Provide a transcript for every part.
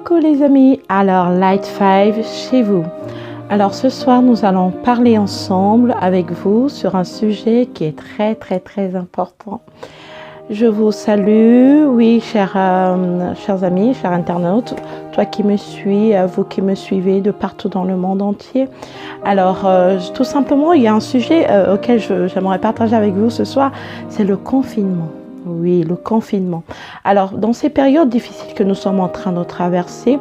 Coucou les amis, alors Light 5 chez vous. Alors ce soir nous allons parler ensemble avec vous sur un sujet qui est très important. Je vous salue, oui chers amis, chers internautes, toi qui me suis, vous qui me suivez de partout dans le monde entier. Alors tout simplement il y a un sujet auquel j'aimerais partager avec vous ce soir, c'est le confinement. Oui, le confinement. Alors, dans ces périodes difficiles que nous sommes en train de traverser,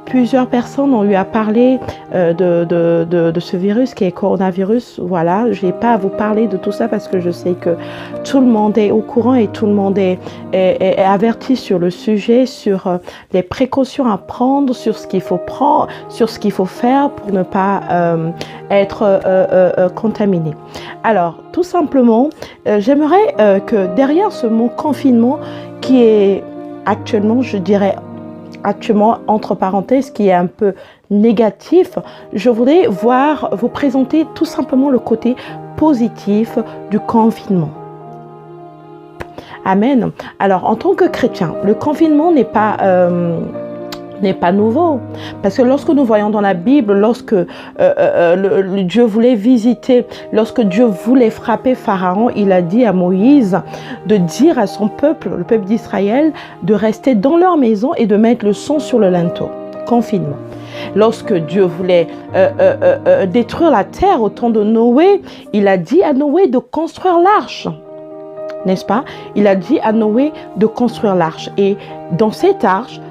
plusieurs personnes ont eu à parler de ce virus qui est coronavirus. Voilà, je n'ai pas à vous parler de tout ça parce que je sais que tout le monde est au courant et tout le monde est averti sur le sujet, sur les précautions à prendre, sur ce qu'il faut prendre, sur ce qu'il faut faire pour ne pas être contaminé. Alors, tout simplement, j'aimerais que derrière ce mot confinement qui est actuellement, je dirais, entre parenthèses, qui est un peu négatif, je voudrais vous présenter tout simplement le côté positif du confinement. Amen. Alors, en tant que chrétien, le confinement n'est pas nouveau. Parce que lorsque nous voyons dans la Bible, lorsque Dieu voulait visiter, lorsque Dieu voulait frapper Pharaon, il a dit à Moïse de dire à son peuple, le peuple d'Israël, de rester dans leur maison et de mettre le sang sur le linteau. Confinement. Lorsque Dieu voulait détruire la terre au temps de Noé, il a dit à Noé de construire l'arche. N'est-ce pas? Il a dit à Noé de construire l'arche. Et dans cette arche,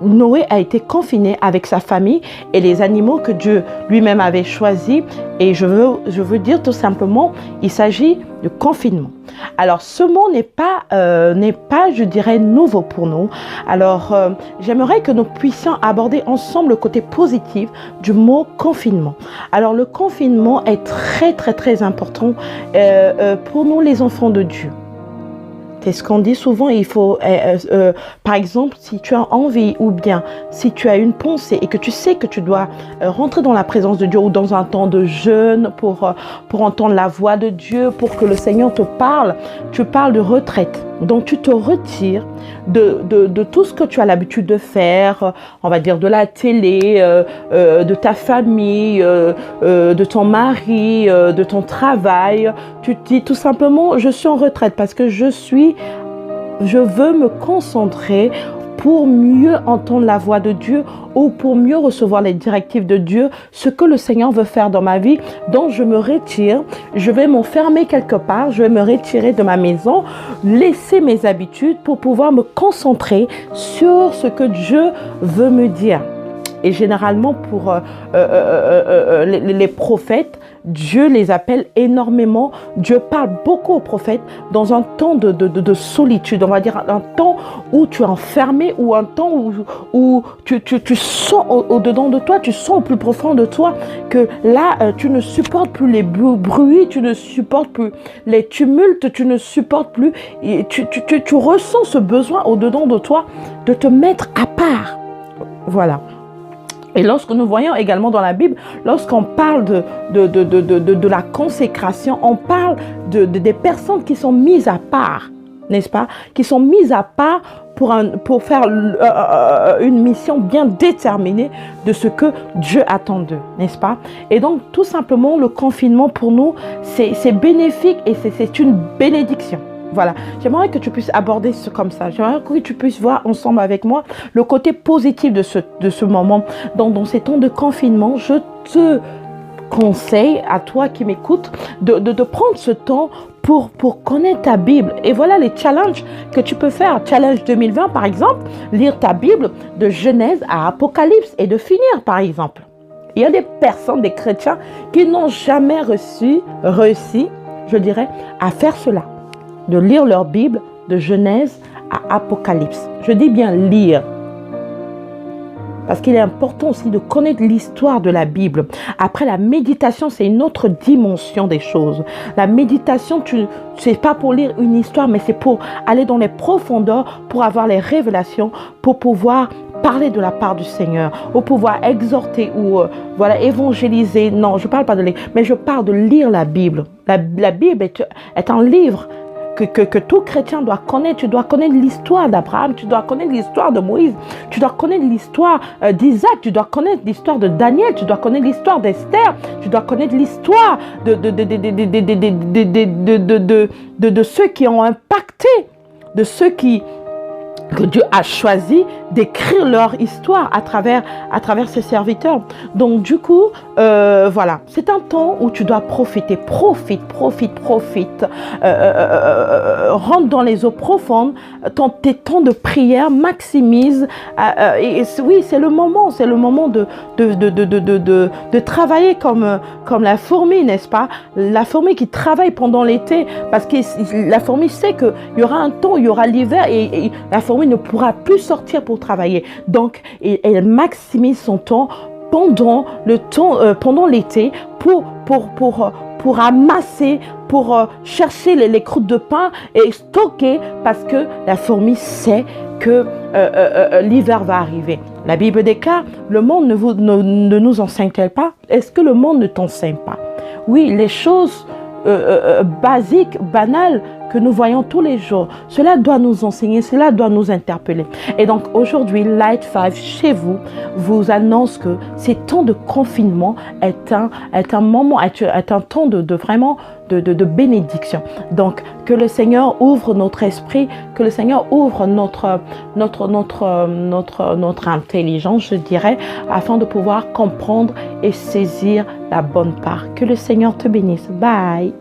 Noé a été confiné avec sa famille et les animaux que Dieu lui-même avait choisis. Et je veux dire tout simplement, il s'agit de confinement. Alors, ce mot n'est pas, je dirais, nouveau pour nous. Alors, j'aimerais que nous puissions aborder ensemble le côté positif du mot confinement. Alors, le confinement est très important pour nous, les enfants de Dieu. C'est ce qu'on dit souvent, il faut, par exemple, si tu as envie ou bien si tu as une pensée et que tu sais que tu dois rentrer dans la présence de Dieu ou dans un temps de jeûne pour entendre la voix de Dieu, pour que le Seigneur te parle, tu parles de retraite. Donc, tu te retires de tout ce que tu as l'habitude de faire, on va dire de la télé, de ta famille, de ton mari, de ton travail. Tu te dis tout simplement, je suis en retraite parce que je veux me concentrer pour mieux entendre la voix de Dieu ou pour mieux recevoir les directives de Dieu, ce que le Seigneur veut faire dans ma vie. Donc je me retire, je vais m'enfermer quelque part, je vais me retirer de ma maison, laisser mes habitudes pour pouvoir me concentrer sur ce que Dieu veut me dire. Et généralement pour les prophètes, Dieu les appelle énormément. Dieu parle beaucoup aux prophètes dans un temps de solitude. On va dire un temps où tu es enfermé ou un temps où tu sens au-dedans de toi, tu sens au plus profond de toi que là, tu ne supportes plus les bruits, tu ne supportes plus les tumultes, tu ne supportes plus. Et tu ressens ce besoin au-dedans de toi de te mettre à part. Voilà. Et lorsque nous voyons également dans la Bible, lorsqu'on parle de la consécration, on parle des personnes qui sont mises à part, n'est-ce pas? Qui sont mises à part pour faire une mission bien déterminée de ce que Dieu attend d'eux, n'est-ce pas? Et donc, tout simplement, le confinement pour nous, c'est bénéfique et c'est une bénédiction. Voilà, j'aimerais que tu puisses aborder ce comme ça. J'aimerais que tu puisses voir ensemble avec moi le côté positif de ce moment. Dans ces temps de confinement, je te conseille, à toi qui m'écoutes, de prendre ce temps pour connaître ta Bible. Et voilà les challenges que tu peux faire. Challenge 2020, par exemple, lire ta Bible de Genèse à Apocalypse et de finir, par exemple. Il y a des personnes, des chrétiens, qui n'ont jamais réussi, je dirais, à faire cela. De lire leur Bible de Genèse à Apocalypse. Je dis bien lire. Parce qu'il est important aussi de connaître l'histoire de la Bible. Après, la méditation, c'est une autre dimension des choses. La méditation, c'est pas pour lire une histoire, mais c'est pour aller dans les profondeurs, pour avoir les révélations, pour pouvoir parler de la part du Seigneur, ou pouvoir exhorter ou évangéliser. Non, je parle pas de lire, mais je parle de lire la Bible. La Bible est un livre que tout chrétien doit connaître. Tu dois connaître l'histoire d'Abraham, tu dois connaître l'histoire de Moïse, tu dois connaître l'histoire d'Isaac, tu dois connaître l'histoire de Daniel, tu dois connaître l'histoire d'Esther, tu dois connaître l'histoire de ceux qui ont impacté, de ceux que Dieu a choisi d'écrire leur histoire à travers ses serviteurs. Donc du coup, voilà, c'est un temps où tu dois profiter, profite. Rentre dans les eaux profondes, tes temps de prière, maximise. Oui, c'est le moment de travailler comme la fourmi, n'est-ce pas? La fourmi qui travaille pendant l'été, parce que la fourmi sait qu'il y aura un temps, il y aura l'hiver, et la fourmi ne pourra plus sortir pour travailler. Donc, elle maximise son temps pendant l'été pour amasser, pour chercher les croûtes de pain et stocker, parce que la fourmi sait que l'hiver va arriver. La Bible déclare, le monde ne nous enseigne-t-elle pas? Est-ce que le monde ne t'enseigne pas? Oui, les choses basiques, banales, que nous voyons tous les jours, cela doit nous enseigner, cela doit nous interpeller. Et donc aujourd'hui, Light 5 chez vous annonce que ces temps de confinement est un temps de vraiment de bénédiction. Donc que le Seigneur ouvre notre esprit, que le Seigneur ouvre notre intelligence, je dirais, afin de pouvoir comprendre et saisir la bonne part. Que le Seigneur te bénisse. Bye.